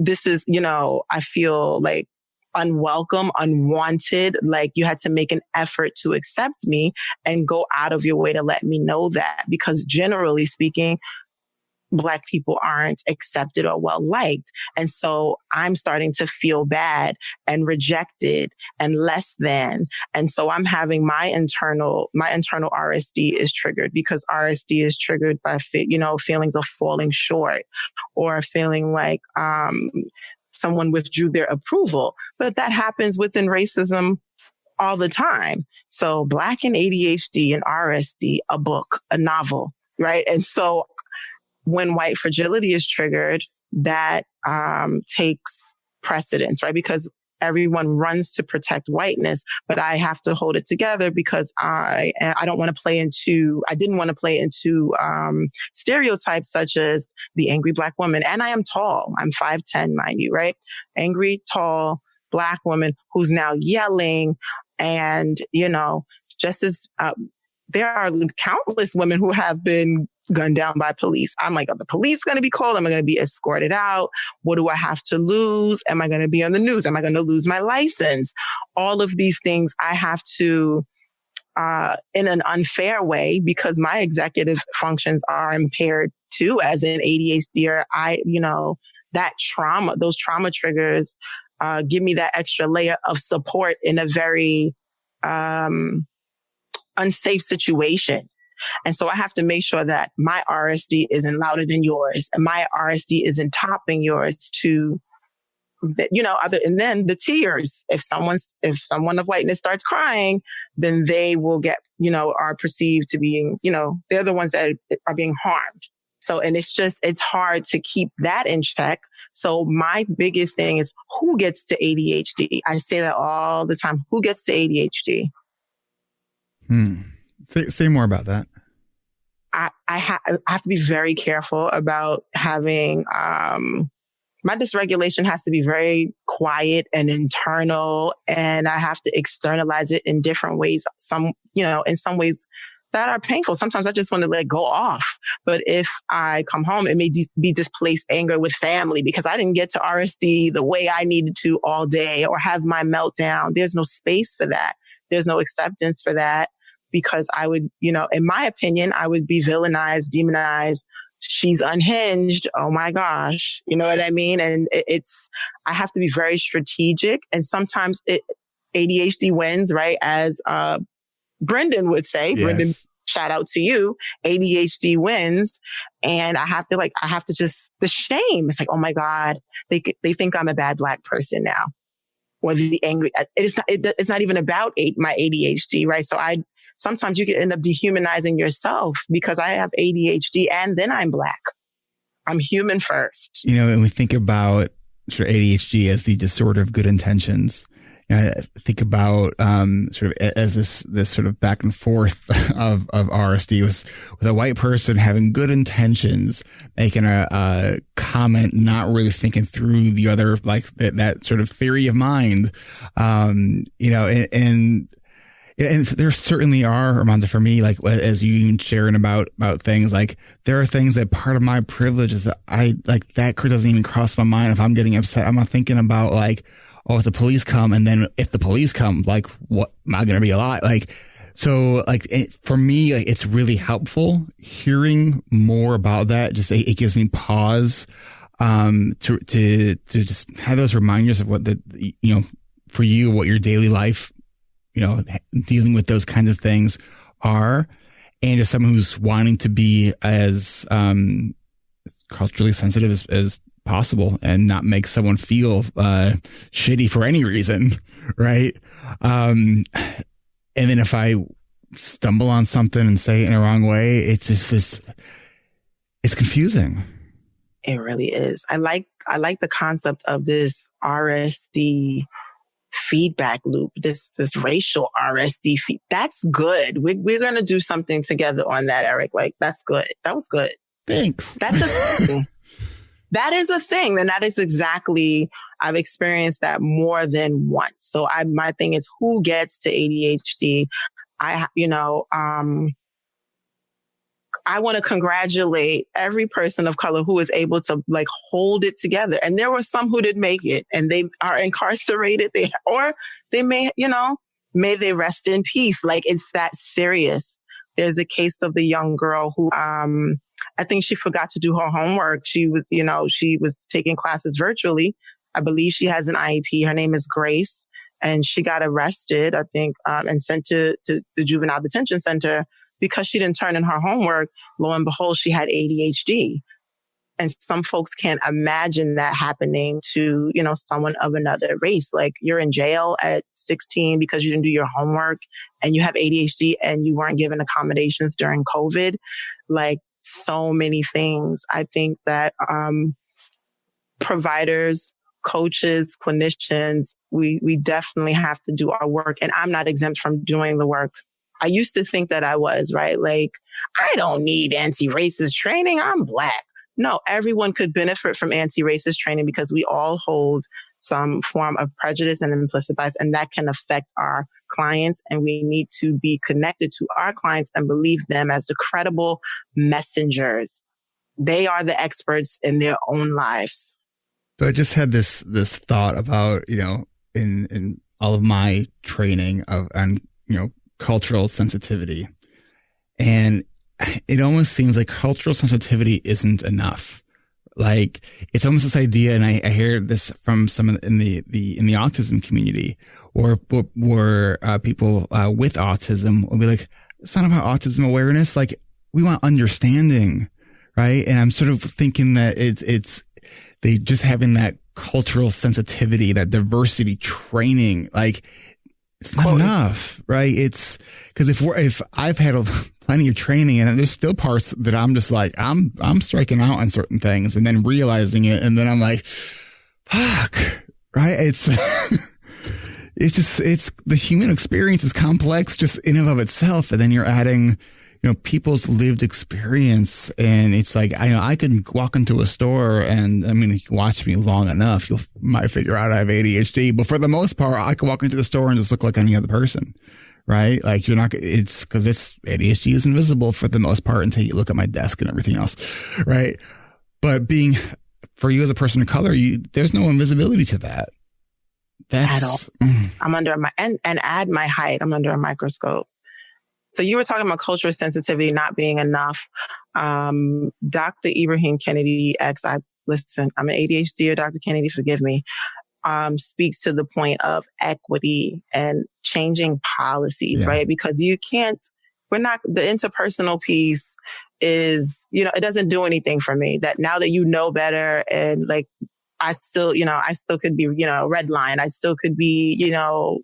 this is, I feel like unwelcome, unwanted, like you had to make an effort to accept me and go out of your way to let me know that, because generally speaking, Black people aren't accepted or well liked. And so I'm starting to feel bad and rejected and less than. And so I'm having my internal RSD is triggered, because RSD is triggered by, feelings of falling short or feeling like, someone withdrew their approval. But that happens within racism all the time. So Black and ADHD and RSD, a book, a novel, right? And so when white fragility is triggered, that takes precedence, right? Because everyone runs to protect whiteness, but I have to hold it together because I didn't want to play into stereotypes such as the angry Black woman. And I am tall. I'm 5'10", mind you, right? Angry, tall, Black woman who's now yelling. And, just as there are countless women who have been gunned down by police. I'm like, are the police going to be called? Am I going to be escorted out? What do I have to lose? Am I going to be on the news? Am I going to lose my license? All of these things I have to, in an unfair way, because my executive functions are impaired too, as an ADHD. That trauma, those trauma triggers, give me that extra layer of support in a very, unsafe situation. And so I have to make sure that my RSD isn't louder than yours, and my RSD isn't topping yours and then the tears. If someone of whiteness starts crying, then they will get, are perceived to being, they're the ones that are being harmed. So, and it's hard to keep that in check. So my biggest thing is, who gets to ADHD? I say that all the time. Who gets to ADHD? Say more about that. I have to be very careful about having, my dysregulation has to be very quiet and internal, and I have to externalize it in different ways. In some ways, that are painful. Sometimes I just want to let go off. But if I come home, it may be displaced anger with family because I didn't get to RSD the way I needed to all day or have my meltdown. There's no space for that. There's no acceptance for that because I would, in my opinion, I would be villainized, demonized. She's unhinged. Oh my gosh. You know what I mean? And I have to be very strategic. And sometimes ADHD wins, right? As, Brendan would say, yes. Brendan, shout out to you. ADHD wins. And I have to just, the shame. It's like, oh my God, they think I'm a bad Black person now. Or the angry, it's not even about my ADHD, right? So sometimes you can end up dehumanizing yourself because I have ADHD and then I'm Black. I'm human first. And we think about sort of ADHD as the disorder of good intentions. I think about sort of as this sort of back and forth of RSD with a white person having good intentions, making a comment, not really thinking through the other, like that sort of theory of mind, and there certainly are, Romanza, for me, like as you sharing about things, like there are things that part of my privilege is that that doesn't even cross my mind. If I'm getting upset, I'm not thinking about like, oh, if the police come, and then if the police come, like, what am I going to be alive? Like, so like for me, like, it's really helpful hearing more about that. Just it gives me pause, to just have those reminders of what for you, what your daily life, dealing with those kinds of things are. And as someone who's wanting to be as, culturally sensitive as possible and not make someone feel shitty for any reason, right? And then if I stumble on something and say it in a wrong way, it's just it's confusing. It really is. I like the concept of this RSD feedback loop, this racial RSD that's good. We're going to do something together on that, Eric. Like, that's good. That was good. Thanks. That's a thing. That is a thing. And that is exactly, I've experienced that more than once. So my thing is, who gets to ADHD? I want to congratulate every person of color who is able to like hold it together. And there were some who didn't make it and they are incarcerated. They may, may they rest in peace. Like, it's that serious. There's a case of the young girl who, I think she forgot to do her homework. She was taking classes virtually. I believe she has an IEP. Her name is Grace. And she got arrested, I think, and sent to the juvenile detention center because she didn't turn in her homework. Lo and behold, she had ADHD. And some folks can't imagine that happening to, someone of another race. Like, you're in jail at 16 because you didn't do your homework and you have ADHD and you weren't given accommodations during COVID. Like, so many things. I think that providers, coaches, clinicians, we definitely have to do our work. And I'm not exempt from doing the work. I used to think that I was, right? Like, I don't need anti-racist training. I'm Black. No, everyone could benefit from anti-racist training because we all hold some form of prejudice and implicit bias, and that can affect our clients. And we need to be connected to our clients and believe them as the credible messengers. They are the experts in their own lives. So I just had this thought about, in all of my training on cultural sensitivity. And it almost seems like cultural sensitivity isn't enough. Like, it's almost this idea, and I hear this from some in the autism community, or people with autism will be like, it's not about autism awareness. Like, we want understanding, right? And I'm sort of thinking that it's they just having that cultural sensitivity, that diversity training, like, it's not enough, right? It's because if I've had plenty of training and there's still parts that I'm just like, I'm striking out on certain things and then realizing it. And then I'm like, fuck, right? It's the human experience is complex just in and of itself. And then you're adding, people's lived experience. And it's like, I can walk into a store and if you watch me long enough, might figure out I have ADHD. But for the most part, I can walk into the store and just look like any other person. right? Like you're not, it's because it's ADHD is invisible for the most part until you look at my desk and everything else, right? But for you as a person of color, there's no invisibility to that. At all. I'm under and add my height, I'm under a microscope. So you were talking about cultural sensitivity not being enough. Dr. Ibrahim Kennedy, listen, I'm an ADHD, or Dr. Kennedy, forgive me, speaks to the point of equity and changing policies, right? Because the interpersonal piece is, it doesn't do anything for me. That now that you know better, and like, I still could be, red line. I still could be,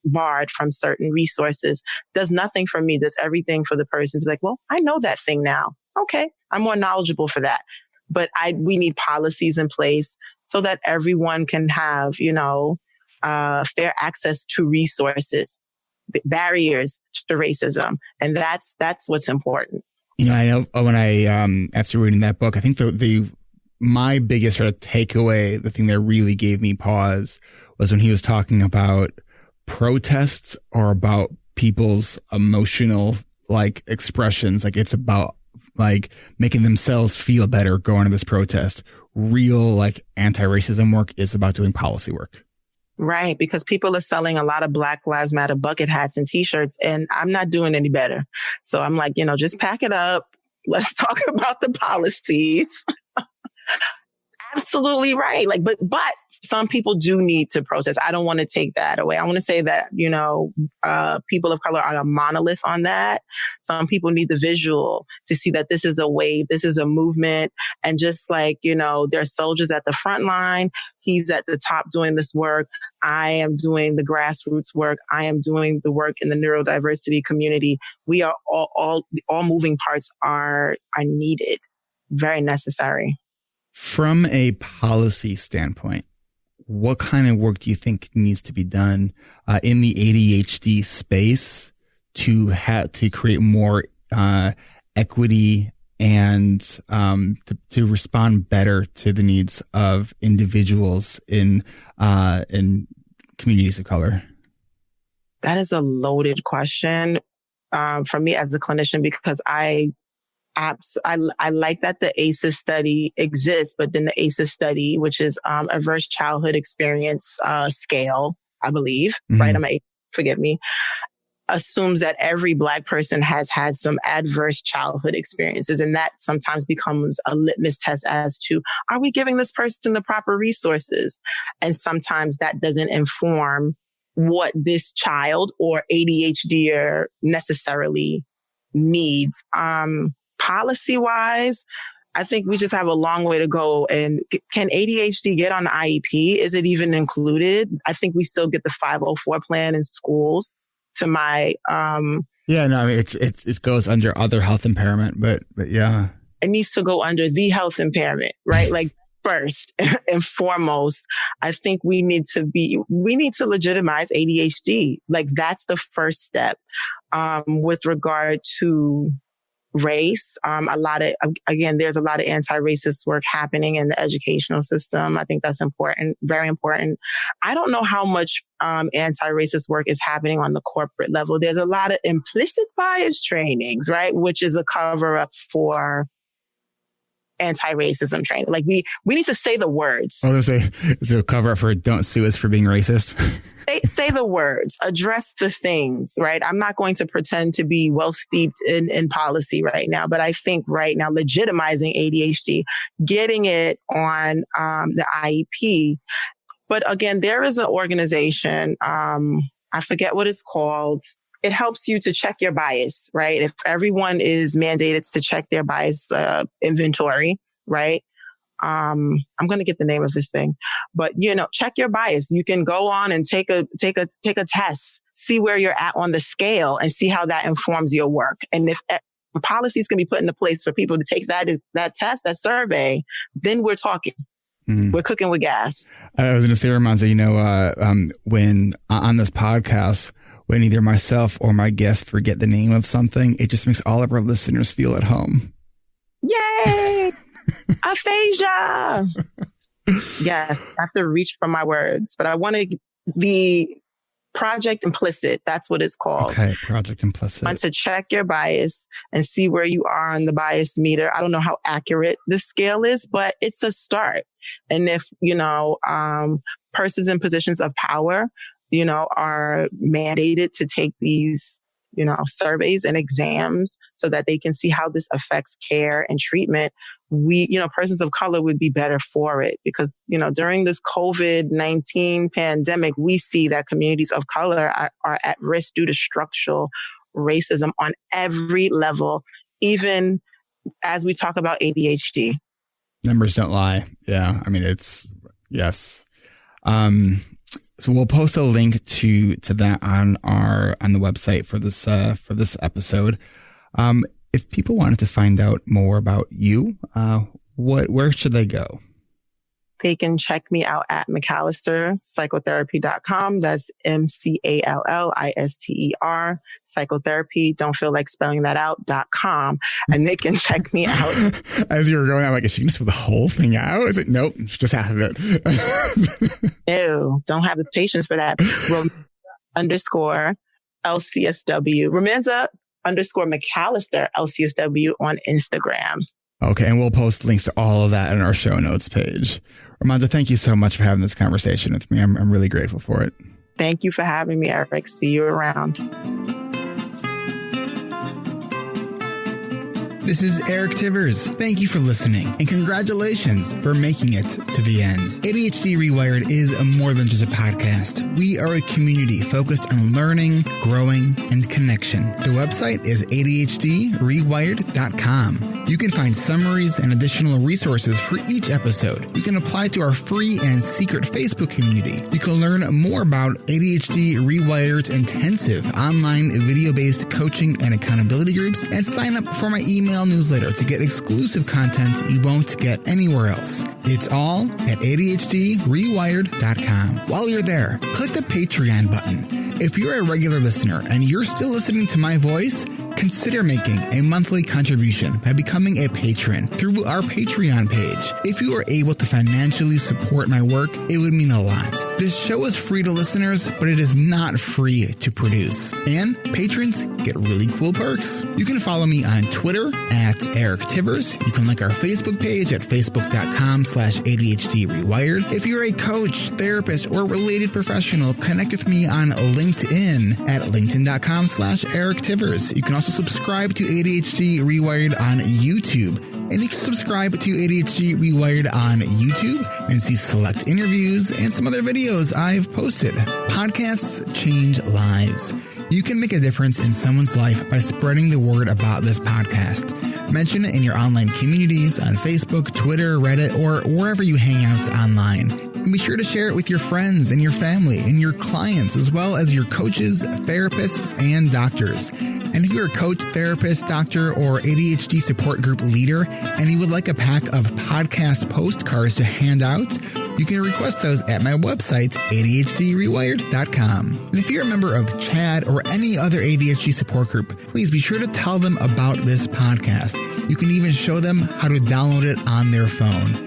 barred from certain resources. Does nothing for me. Does everything for the person to be like, well, I know that thing now. Okay. I'm more knowledgeable for that. But we need policies in place so that everyone can have, fair access to resources, barriers to racism. And that's what's important. I know when after reading that book, I think my biggest sort of takeaway, the thing that really gave me pause, was when he was talking about protests or about people's emotional expressions. Like it's about making themselves feel better going to this protest. Real anti-racism work is about doing policy work. Right. Because people are selling a lot of Black Lives Matter bucket hats and t-shirts, and I'm not doing any better. So I'm like, just pack it up. Let's talk about the policies. Absolutely right. But some people do need to protest. I don't want to take that away. I want to say that, people of color are a monolith on that. Some people need the visual to see that this is a wave, this is a movement. And just like, there's soldiers at the front line, he's at the top doing this work. I am doing the grassroots work. I am doing the work in the neurodiversity community. We are all moving parts are needed. Very necessary. From a policy standpoint, what kind of work do you think needs to be done in the ADHD space to create more equity and to respond better to the needs of individuals in communities of color? That is a loaded question for me as a clinician, because I like that the ACEs study exists, but then the ACEs study, which is adverse childhood experience scale, I believe, right? Forgive me, assumes that every Black person has had some adverse childhood experiences. And that sometimes becomes a litmus test as to, are we giving this person the proper resources? And sometimes that doesn't inform what this child or ADHDer necessarily needs. Policy-wise, I think we just have a long way to go. And can ADHD get on the IEP? Is it even included? I think we still get the 504 plan in schools. To my it goes under other health impairment, but yeah, it needs to go under the health impairment, right? Like first and foremost, I think we need to legitimize ADHD. Like that's the first step. With regard to race, there's a lot of anti-racist work happening in the educational system. I think that's important, very important. I don't know how much anti-racist work is happening on the corporate level. There's a lot of implicit bias trainings, right? Which is a cover up for anti-racism training. Like we need to say the words. I was going to say, it's a cover up for don't sue us for being racist. Say the words, address the things, right? I'm not going to pretend to be well steeped in policy right now, but I think right now legitimizing ADHD, getting it on the IEP. But again, there is an organization, I forget what it's called. It helps you to check your bias, right? If everyone is mandated to check their bias inventory, right? I'm going to get the name of this thing, but check your bias. You can go on and take a test, see where you're at on the scale and see how that informs your work. And if policies can be put into place for people to take that test, that survey, then we're talking. We're cooking with gas. I was going to say, Romanza, when on this podcast, when either myself or my guest forget the name of something, it just makes all of our listeners feel at home. Yay! Aphasia. Yes, I have to reach for my words, but I want to be Project Implicit. That's what it's called. Okay, Project Implicit. Want to check your bias and see where you are on the bias meter. I don't know how accurate this scale is, but it's a start. And if, persons in positions of power, are mandated to take these, surveys and exams so that they can see how this affects care and treatment, persons of color would be better for it because, during this COVID-19 pandemic, we see that communities of color are at risk due to structural racism on every level, even as we talk about ADHD. Numbers don't lie. Yeah. I mean, yes. So we'll post a link to that on the website for this episode. If people wanted to find out more about you, where should they go? They can check me out at McAllisterPsychotherapy.com. That's McAllister, psychotherapy. Don't feel like spelling that out, .com. And they can check me out. As you were going, I'm like, is she going to spell the whole thing out? Is it? Nope, just half of it. Ew, don't have the patience for that. _LCSW. Romanza _McAllister LCSW on Instagram. Okay, and we'll post links to all of that in our show notes page. Romanza, thank you so much for having this conversation with me. I'm really grateful for it. Thank you for having me, Eric. See you around. This is Eric Tivers. Thank you for listening, and congratulations for making it to the end. ADHD Rewired is more than just a podcast. We are a community focused on learning, growing, and connection. The website is ADHDrewired.com. You can find summaries and additional resources for each episode. You can apply to our free and secret Facebook community. You can learn more about ADHD Rewired's intensive online video-based coaching and accountability groups, and sign up for my email newsletter to get exclusive content you won't get anywhere else. It's all at ADHDrewired.com. While you're there, click the Patreon button. If you're a regular listener and you're still listening to my voice, consider making a monthly contribution by becoming a patron through our Patreon page. If you are able to financially support my work, it would mean a lot. This show is free to listeners, but it is not free to produce. And patrons get really cool perks. You can follow me on Twitter at Eric Tivers. You can like our Facebook page at facebook.com/ADHDrewired. If you're a coach, therapist, or related professional, connect with me on LinkedIn at linkedin.com/Eric Tivers. You can also subscribe to ADHD Rewired on YouTube. And you can subscribe to ADHD Rewired on YouTube and see select interviews and some other videos I've posted. Podcasts change lives. You can make a difference in someone's life by spreading the word about this podcast. Mention it in your online communities on Facebook, Twitter, Reddit, or wherever you hang out online. And be sure to share it with your friends and your family and your clients, as well as your coaches, therapists, and doctors. And if you're a coach, therapist, doctor, or ADHD support group leader, and you would like a pack of podcast postcards to hand out, you can request those at my website, ADHDrewired.com. And if you're a member of CHAD or any other ADHD support group, please be sure to tell them about this podcast. You can even show them how to download it on their phone.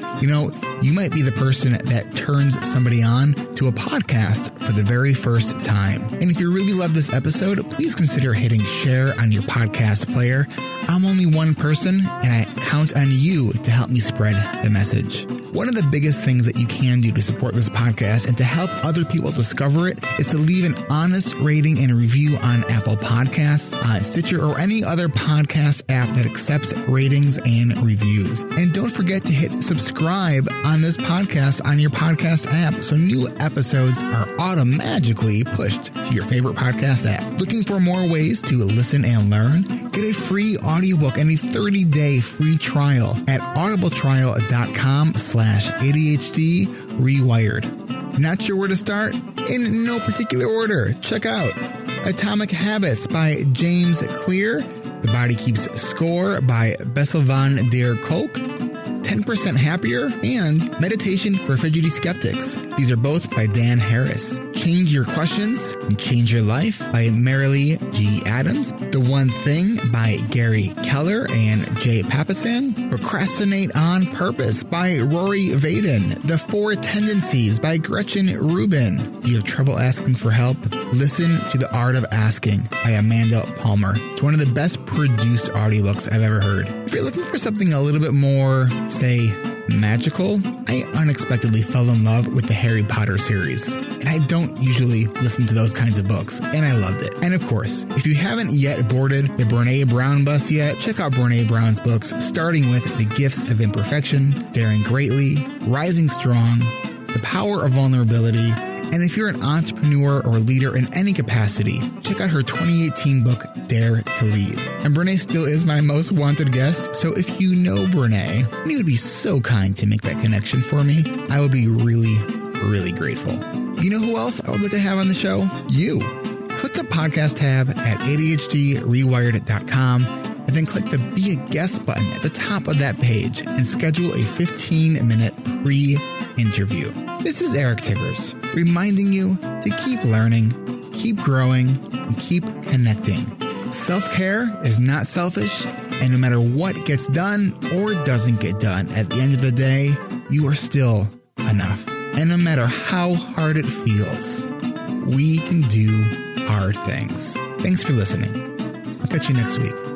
You might be the person that turns somebody on to a podcast for the very first time. And if you really love this episode, please consider hitting share on your podcast player. I'm only one person, and I count on you to help me spread the message. One of the biggest things that you can do to support this podcast and to help other people discover it is to leave an honest rating and review on Apple Podcasts, on Stitcher, or any other podcast app that accepts ratings and reviews. And don't forget to hit subscribe on this podcast on your podcast app so new episodes are automatically pushed to your favorite podcast app. Looking for more ways to listen and learn? Get a free audiobook and a 30-day free trial at audibletrial.com/ADHD Rewired. Not sure where to start? In no particular order. Check out Atomic Habits by James Clear, The Body Keeps Score by Bessel van der Kolk, 10% Happier, and Meditation for Fidgety Skeptics. These are both by Dan Harris. Change Your Questions and Change Your Life by Marilee G. Adams. The One Thing by Gary Keller and Jay Papasan. Procrastinate on Purpose by Rory Vaden. The Four Tendencies by Gretchen Rubin. Do you have trouble asking for help? Listen to The Art of Asking by Amanda Palmer. It's one of the best produced audiobooks I've ever heard. If you're looking for something a little bit more, say, magical, I unexpectedly fell in love with the Harry Potter series. And I don't usually listen to those kinds of books, and I loved it. And of course, if you haven't yet boarded the Brené Brown bus yet, check out Brené Brown's books, starting with The Gifts of Imperfection, Daring Greatly, Rising Strong, The Power of Vulnerability, and if you're an entrepreneur or leader in any capacity, check out her 2018 book, Dare to Lead. And Brené still is my most wanted guest, so if you know Brené, and you would be so kind to make that connection for me, I would be really, really grateful. You know who else I would like to have on the show? You. Click the podcast tab at ADHDrewired.com and then click the Be a Guest button at the top of that page and schedule a 15-minute pre-interview. This is Eric Tivers, reminding you to keep learning, keep growing, and keep connecting. Self-care is not selfish, and no matter what gets done or doesn't get done, at the end of the day, you are still enough. And no matter how hard it feels, we can do hard things. Thanks for listening. I'll catch you next week.